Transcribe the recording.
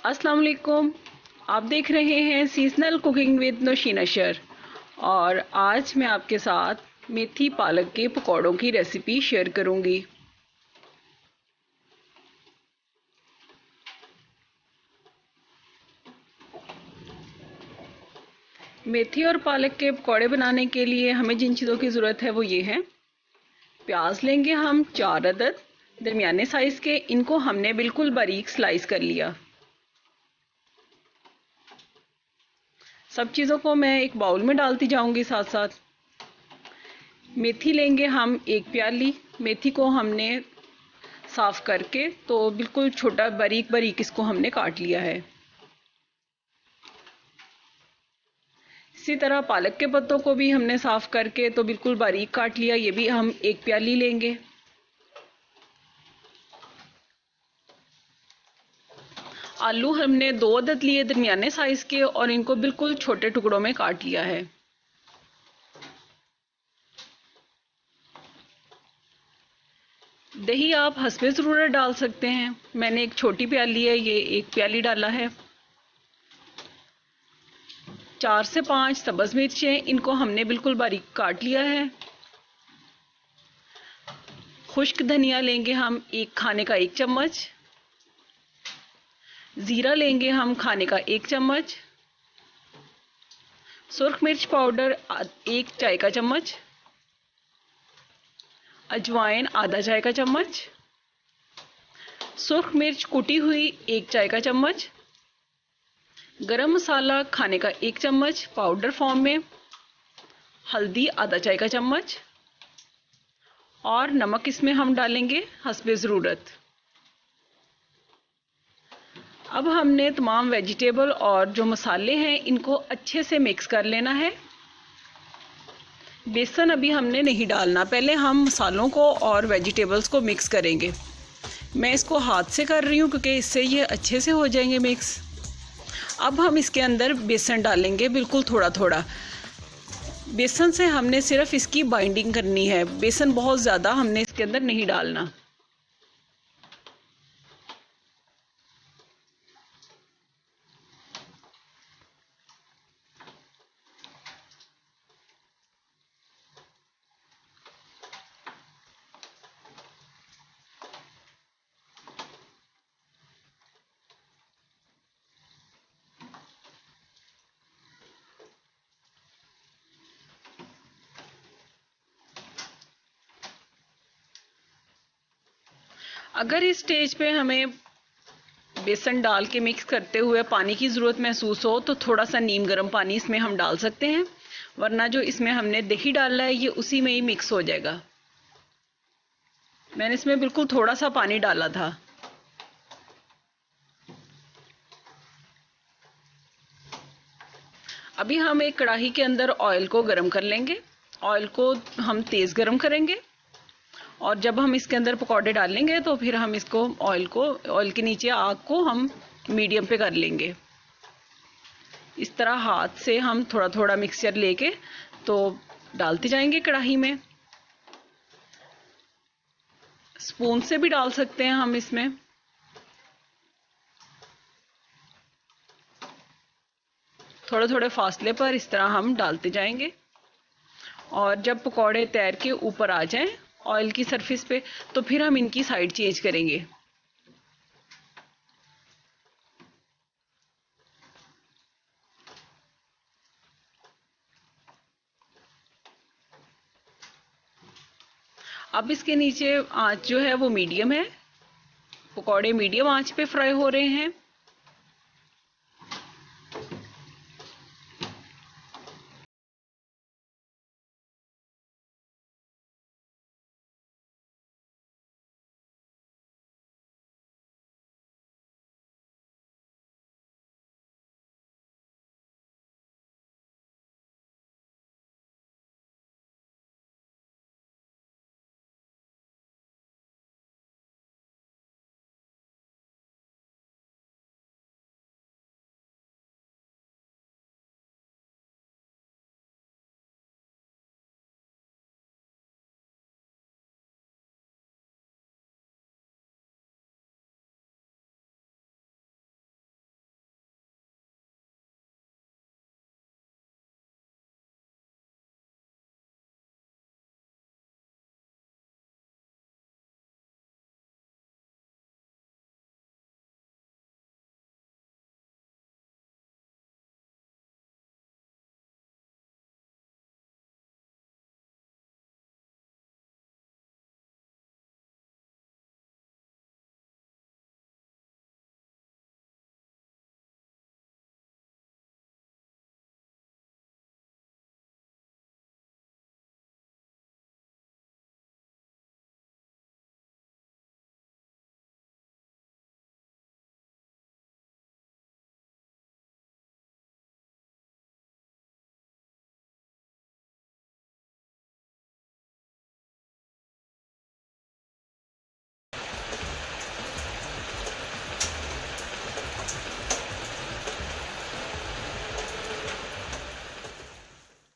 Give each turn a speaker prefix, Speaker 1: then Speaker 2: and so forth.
Speaker 1: अस्सलाम वालेकुम। आप देख रहे हैं सीजनल कुकिंग विद नौशीन अशर और आज मैं आपके साथ मेथी पालक के पकौड़ों की रेसिपी शेयर करूंगी। मेथी और पालक के पकौड़े बनाने के लिए हमें जिन चीज़ों की ज़रूरत है वो ये है। प्याज लेंगे हम 4 अदद दरमियाने साइज़ के, इनको हमने बिल्कुल बारीक स्लाइस कर लिया। सब चीज़ों को मैं एक बाउल में डालती जाऊंगी साथ साथ। मेथी लेंगे हम 1 प्याली। मेथी को हमने साफ करके तो बिल्कुल छोटा बारीक बारीक इसको हमने काट लिया है। इसी तरह पालक के पत्तों को भी हमने साफ करके तो बिल्कुल बारीक काट लिया, ये भी हम 1 प्याली लेंगे। आलू हमने 2 अदद लिए दरमियाने साइज के और इनको बिल्कुल छोटे टुकड़ों में काट लिया है। दही आप हस्बे ज़रूरत डाल सकते हैं। मैंने एक छोटी प्याली है, ये 1 प्याली डाला है। 4 से 5 सब्ज़ मिर्चें, इनको हमने बिल्कुल बारीक काट लिया है। खुश्क धनिया लेंगे हम 1 खाने का 1 चम्मच। ज़ीरा लेंगे हम खाने का 1 चम्मच। सुर्ख मिर्च पाउडर 1 चाय का चम्मच। अजवाइन आधा चाय का चम्मच। सुर्ख मिर्च कुटी हुई 1 चाय का चम्मच। गरम मसाला खाने का 1 चम्मच पाउडर फॉर्म में। हल्दी आधा चाय का चम्मच और नमक इसमें हम डालेंगे हस्बे ज़रूरत। अब हमने तमाम वेजिटेबल और जो मसाले हैं इनको अच्छे से मिक्स कर लेना है। बेसन अभी हमने नहीं डालना, पहले हम मसालों को और वेजिटेबल्स को मिक्स करेंगे। मैं इसको हाथ से कर रही हूँ क्योंकि इससे ये अच्छे से हो जाएंगे मिक्स। अब हम इसके अंदर बेसन डालेंगे बिल्कुल थोड़ा थोड़ा। बेसन से हमने सिर्फ इसकी बाइंडिंग करनी है, बेसन बहुत ज़्यादा हमने इसके अंदर नहीं डालना। अगर इस स्टेज पे हमें बेसन डाल के मिक्स करते हुए पानी की ज़रूरत महसूस हो तो थोड़ा सा नीम गर्म पानी इसमें हम डाल सकते हैं, वरना जो इसमें हमने दही डाला है ये उसी में ही मिक्स हो जाएगा। मैंने इसमें बिल्कुल थोड़ा सा पानी डाला था। अभी हम एक कढ़ाई के अंदर ऑयल को गर्म कर लेंगे। ऑयल को हम तेज़ गर्म करेंगे और जब हम इसके अंदर पकौड़े डालेंगे तो फिर हम इसको ऑयल के नीचे आग को हम मीडियम पे कर लेंगे। इस तरह हाथ से हम थोड़ा थोड़ा मिक्सचर लेके तो डालते जाएंगे कढ़ाई में। स्पून से भी डाल सकते हैं हम इसमें। थोड़े थोड़े फासले पर इस तरह हम डालते जाएंगे और जब पकौड़े तैर के ऊपर आ जाएं ऑयल की सरफेस पे तो फिर हम इनकी साइड चेंज करेंगे। अब इसके नीचे आंच जो है वो मीडियम है। पकौड़े मीडियम आंच पे फ्राई हो रहे हैं।